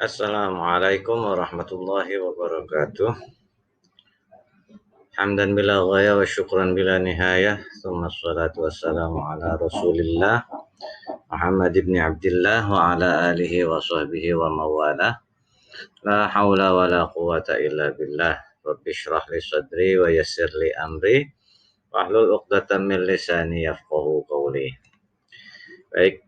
Assalamualaikum warahmatullahi wabarakatuh. Hamdan bila ghaya wa syukran bila nihayah. Thumma salatu wassalamu ala rasulillah Muhammad ibn Abdillah wa ala alihi wa sahbihi wa mawalah. La hawla wa la quwata illa billah. Rabbi syrah li sadri wa yassir li amri wahlul uqdatan min lisani yafqahu qawli. Baik,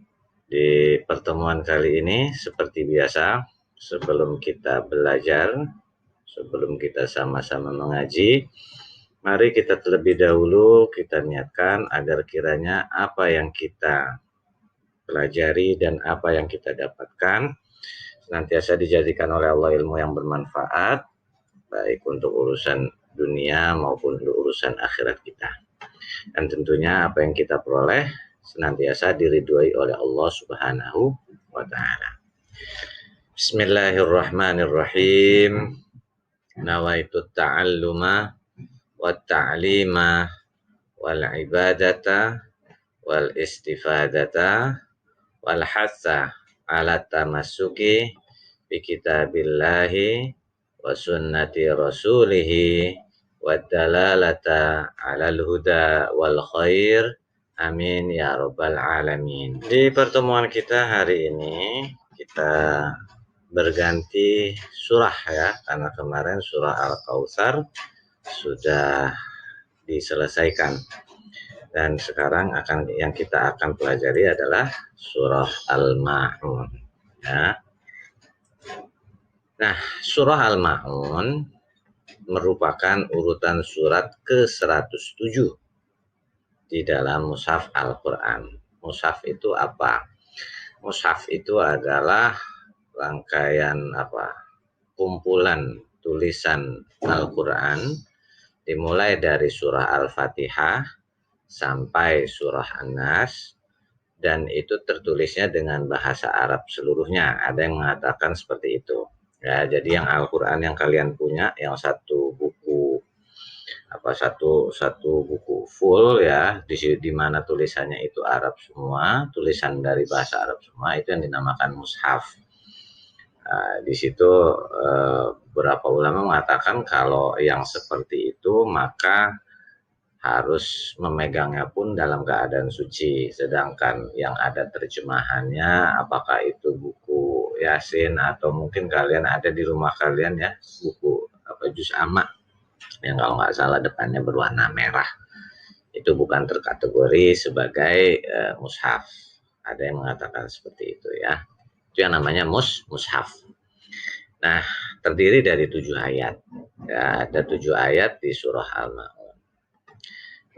di pertemuan kali ini seperti biasa, sebelum kita belajar, sebelum kita sama-sama mengaji, mari kita terlebih dahulu kita niatkan agar kiranya apa yang kita pelajari dan apa yang kita dapatkan senantiasa dijadikan oleh Allah ilmu yang bermanfaat, baik untuk urusan dunia maupun untuk urusan akhirat kita. Dan tentunya apa yang kita peroleh senantiasa diridhoi oleh Allah Subhanahu wa Ta'ala. Bismillahirrahmanirrahim. Nawaitu ta'alluma wa ta'lima wal ibadata wal istifadata wal hatha ala tamassuki bi kitabillahi wa sunnati rasulihi wa dalalata alal huda wal khair. Amin ya rabbal alamin. Di pertemuan kita hari ini kita berganti surah ya, karena kemarin surah Al-Kautsar sudah diselesaikan. Dan sekarang yang kita akan pelajari adalah surah Al-Ma'un ya. Nah, surah Al-Ma'un merupakan urutan surat ke-107 di dalam mushaf Al-Quran. Mushaf itu apa? Mushaf itu adalah rangkaian kumpulan tulisan Al-Quran dimulai dari surah Al-Fatihah sampai surah An-Nas, dan itu tertulisnya dengan bahasa Arab seluruhnya. Ada yang mengatakan seperti itu ya. Jadi yang Al-Quran yang kalian punya, yang satu buku satu buku full ya, di mana tulisannya itu Arab semua, tulisan dari bahasa Arab semua, itu yang dinamakan mushaf. Di situ beberapa ulama mengatakan kalau yang seperti itu maka harus memegangnya pun dalam keadaan suci. Sedangkan yang ada terjemahannya, apakah itu buku Yasin atau mungkin kalian ada di rumah kalian ya, buku juz amma yang kalau nggak salah depannya berwarna merah, itu bukan terkategori sebagai mushaf. Ada yang mengatakan seperti itu ya. Itu yang namanya mushaf. Nah, terdiri dari 7 ayat ya, ada 7 ayat di surah Al-Ma'un.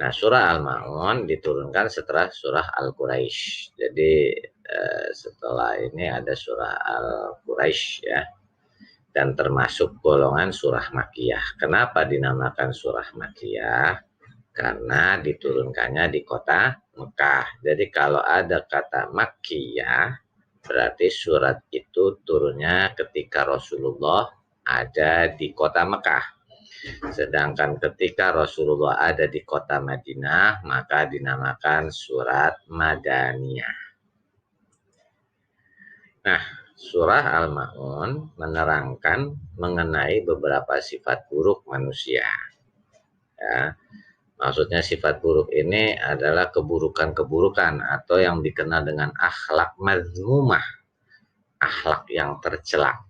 Nah, surah Al-Ma'un diturunkan setelah surah Al-Quraisy. Jadi setelah ini ada surah Al-Quraisy ya, dan termasuk golongan surah Makkiyah. Kenapa dinamakan surah Makkiyah? Karena diturunkannya di kota Mekah. Jadi kalau ada kata Makkiyah, berarti surat itu turunnya ketika Rasulullah ada di kota Mekah. Sedangkan ketika Rasulullah ada di kota Madinah, maka dinamakan surat Madaniyah. Nah, surah Al-Ma'un menerangkan mengenai beberapa sifat buruk manusia ya. Maksudnya sifat buruk ini adalah keburukan-keburukan atau yang dikenal dengan akhlak mazmumah, akhlak yang tercela.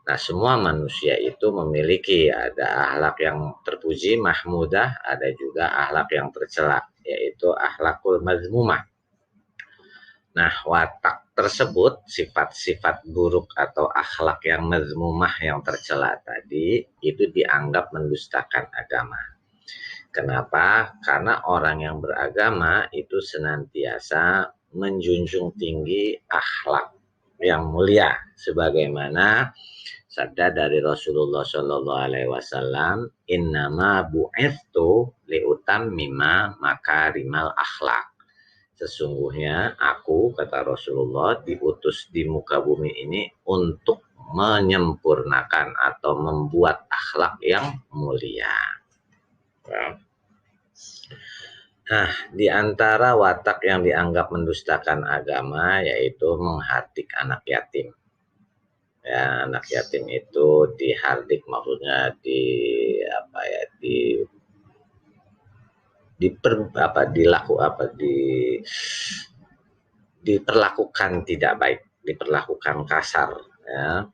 Nah, semua manusia itu memiliki, ada akhlak yang terpuji, mahmudah, ada juga akhlak yang tercela, yaitu akhlakul mazmumah. Nah, watak tersebut, sifat-sifat buruk atau akhlak yang mazmumah yang tercela tadi, itu dianggap mendustakan agama. Kenapa? Karena orang yang beragama itu senantiasa menjunjung tinggi akhlak yang mulia, sebagaimana sabda dari Rasulullah Shallallahu Alaihi Wasallam, innama bu'ithtu liutammima makarimal akhlak. Sesungguhnya aku, kata Rasulullah, diutus di muka bumi ini untuk menyempurnakan atau membuat akhlak yang mulia. Nah, di antara watak yang dianggap mendustakan agama yaitu menghardik anak yatim. Ya, anak yatim itu dihardik, maksudnya di apa ya, diperlakukan tidak baik, diperlakukan kasar, ya,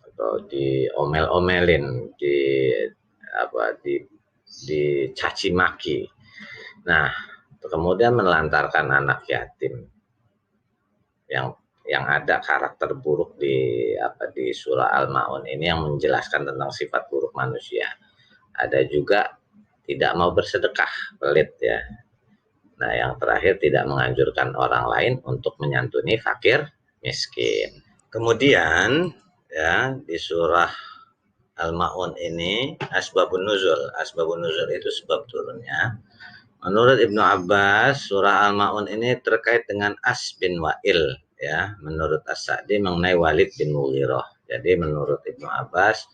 atau diomel-omelin, dicaci maki. Nah, kemudian menelantarkan anak yatim yang ada karakter buruk di surah Al-Maun ini yang menjelaskan tentang sifat buruk manusia. Ada juga tidak mau bersedekah, pelit ya. Nah, yang terakhir tidak menganjurkan orang lain untuk menyantuni fakir miskin. Kemudian ya, di surah Al-Maun ini asbabun nuzul itu sebab turunnya. Menurut Ibnu Abbas, surah Al-Maun ini terkait dengan As bin Wa'il, ya. Menurut As-Sa'di mengenai Walid bin Mughirah. Jadi menurut Ibnu Abbas,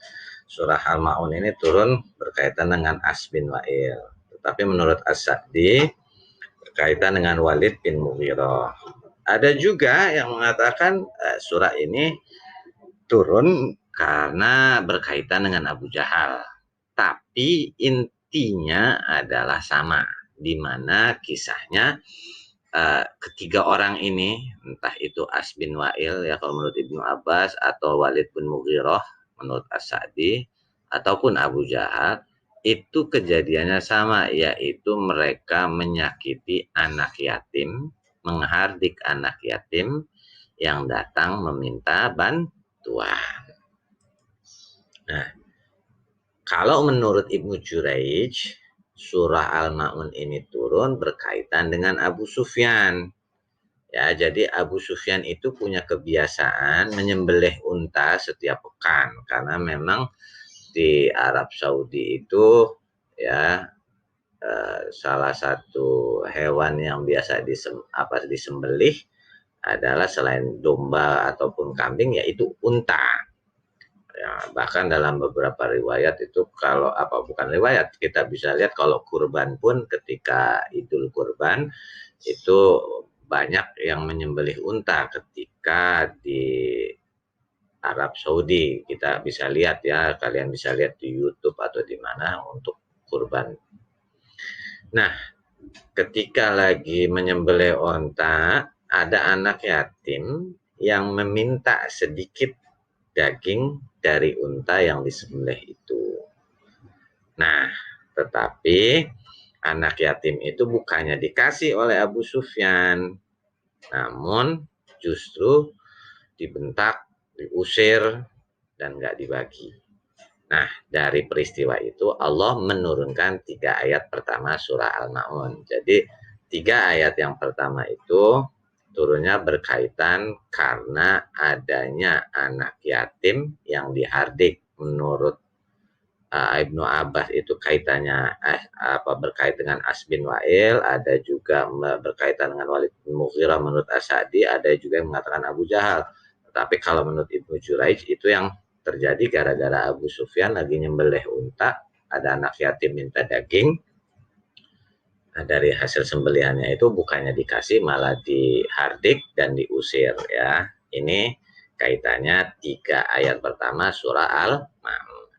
surah Al-Maun ini turun berkaitan dengan As bin Wa'il. Tetapi menurut As-Sa'di berkaitan dengan Walid bin Mughirah. Ada juga yang mengatakan surah ini turun karena berkaitan dengan Abu Jahal. Tapi intinya adalah sama, di mana kisahnya ketiga orang ini, entah itu As bin Wa'il ya kalau menurut Ibnu Abbas, atau Walid bin Mughirah menurut As-Sa'di, ataupun Abu Jahal, itu kejadiannya sama, yaitu mereka menyakiti anak yatim, menghardik anak yatim yang datang meminta bantuan. Nah, kalau menurut Ibnu Jurayj, surah Al-Ma'un ini turun berkaitan dengan Abu Sufyan. Ya, jadi Abu Sufyan itu punya kebiasaan menyembelih unta setiap pekan karena memang di Arab Saudi itu ya salah satu hewan yang biasa disembelih adalah selain domba ataupun kambing yaitu unta. Ya, bahkan dalam beberapa riwayat itu kalau bukan riwayat, kita bisa lihat kalau kurban pun ketika Idul Kurban itu banyak yang menyembelih unta ketika di Arab Saudi. Kita bisa lihat ya, kalian bisa lihat di YouTube atau di mana untuk kurban. Nah, ketika lagi menyembelih unta, ada anak yatim yang meminta sedikit daging dari unta yang disembelih itu. Nah, tetapi anak yatim itu bukannya dikasih oleh Abu Sufyan, namun justru dibentak, diusir, dan nggak dibagi. Nah, dari peristiwa itu Allah menurunkan 3 ayat pertama surah Al-Ma'un. Jadi 3 ayat yang pertama itu turunnya berkaitan karena adanya anak yatim yang dihardik. Menurut Ibnu Abbas itu kaitannya berkait dengan As bin Wa'il, ada juga berkaitan dengan Walid bin Mughirah menurut As-Sa'di, ada juga yang mengatakan Abu Jahal. Tetapi kalau menurut Ibnu Jurayj itu yang terjadi gara-gara Abu Sufyan lagi nyembelih unta, ada anak yatim minta daging. Nah, dari hasil sembelihannya itu bukannya dikasih malah dihardik dan diusir ya. Ini kaitannya 3 ayat pertama surah Al-Ma'un.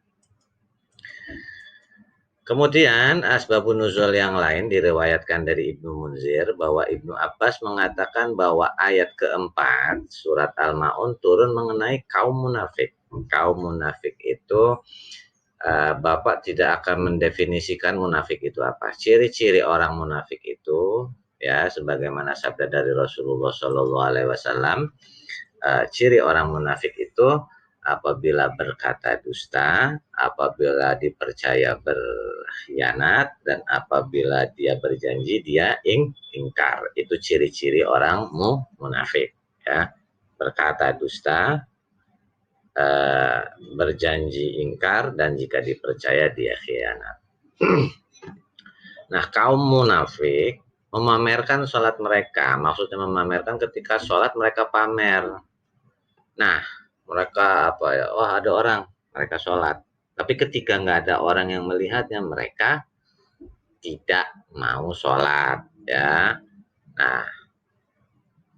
Kemudian asbabun nuzul yang lain diriwayatkan dari Ibnu Munzir bahwa Ibnu Abbas mengatakan bahwa ayat keempat surat Al-Ma'un turun mengenai kaum munafik. Kaum munafik itu Bapak tidak akan mendefinisikan munafik itu apa. Ciri-ciri orang munafik itu ya sebagaimana sabda dari Rasulullah Shallallahu Alaihi Wasallam, ciri orang munafik itu apabila berkata dusta, apabila dipercaya berkhianat, dan apabila dia berjanji dia ingkar. Itu ciri-ciri orang munafik ya. Berkata dusta, berjanji ingkar, dan jika dipercaya dia khianat. Nah, kaum munafik memamerkan sholat mereka, maksudnya memamerkan ketika sholat mereka pamer. Nah, mereka ada orang, mereka sholat. Tapi ketika nggak ada orang yang melihatnya, mereka tidak mau sholat, ya. Nah,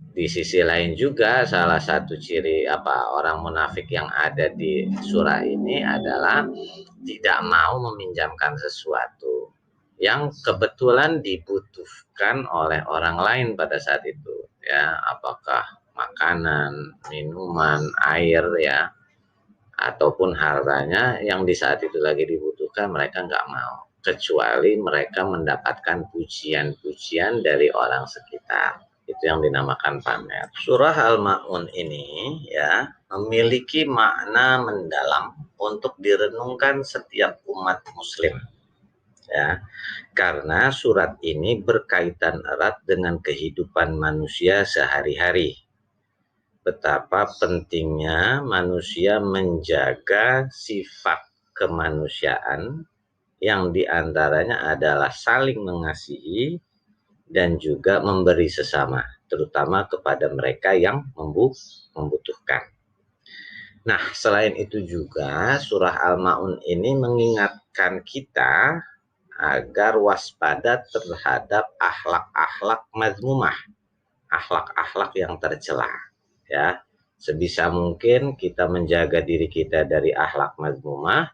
Di sisi lain juga salah satu ciri orang munafik yang ada di surah ini adalah tidak mau meminjamkan sesuatu yang kebetulan dibutuhkan oleh orang lain pada saat itu, ya, apakah makanan, minuman, air, ya, ataupun hartanya yang di saat itu lagi dibutuhkan, mereka nggak mau, kecuali mereka mendapatkan pujian-pujian dari orang sekitar. Itu yang dinamakan pamer. Surah Al-Ma'un ini, ya, memiliki makna mendalam untuk direnungkan setiap umat muslim, ya, karena surat ini berkaitan erat dengan kehidupan manusia sehari-hari. Betapa pentingnya manusia menjaga sifat kemanusiaan yang diantaranya adalah saling mengasihi dan juga memberi sesama, terutama kepada mereka yang membutuhkan. Nah, selain itu juga surah Al-Ma'un ini mengingatkan kita agar waspada terhadap akhlak-akhlak mazmumah, akhlak-akhlak yang tercela, ya. Sebisa mungkin kita menjaga diri kita dari akhlak mazmumah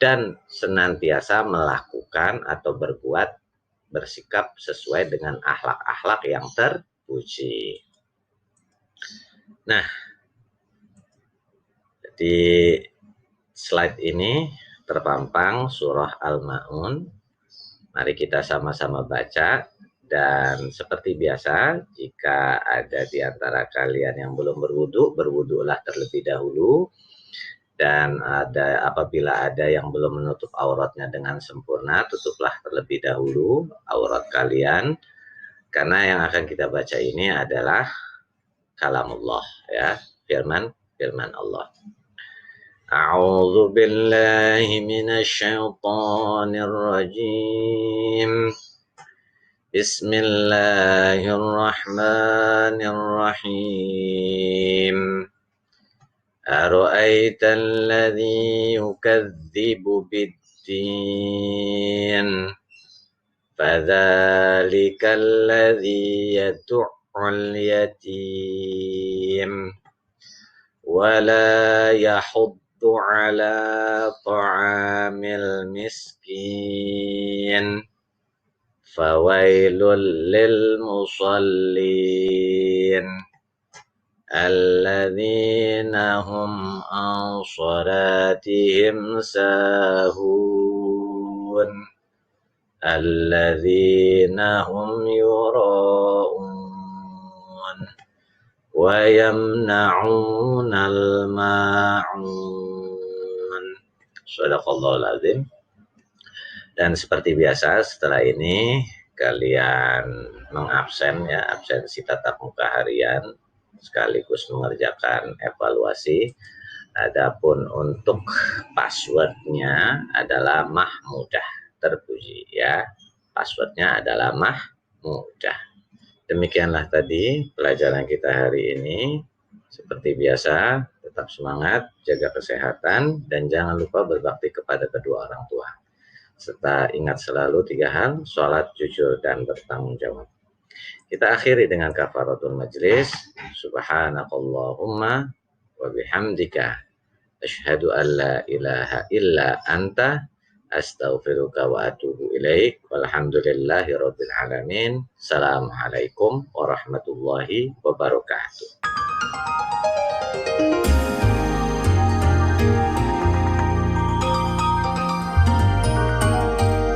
dan senantiasa melakukan atau bersikap sesuai dengan akhlak-akhlak yang terpuji. Nah, di slide ini terpampang surah Al-Ma'un. Mari kita sama-sama baca. Dan seperti biasa, jika ada di antara kalian yang belum berwudu, berwudulah terlebih dahulu. Dan apabila ada yang belum menutup auratnya dengan sempurna, tutuplah terlebih dahulu aurat kalian. Karena yang akan kita baca ini adalah kalamullah, ya, firman Allah. A'udzu billahi minasy syaithanir rajim. Bismillahirrahmanirrahim. Ara'aita alladhi yukadzibu bid-din fadzalika alladhi yad'ul yatim wa la yahuddu ala ta'amil miskin fawailul lil musallin alladzina hum an salatihim sahun alladzina hum yura'un wa yamna'unal ma'un. Shadaqallahul azim. Dan seperti biasa, setelah ini kalian mengabsen, ya, absensi tatap muka harian sekaligus mengerjakan evaluasi. Adapun untuk passwordnya adalah Mahmudah, terpuji, ya. Passwordnya adalah Mahmudah. Demikianlah tadi pelajaran kita hari ini. Seperti biasa, tetap semangat, jaga kesehatan, dan jangan lupa berbakti kepada kedua orang tua. Serta ingat selalu 3 hal, sholat, jujur, dan bertanggung jawab. Kita akhiri dengan kafaratul majlis. Subhanakallahumma wa bihamdika asyhadu an la ilaha illa anta astaghfiruka wa atubu ilaik. Walhamdulillahi rabbil alamin. Assalamualaikum warahmatullahi wabarakatuh.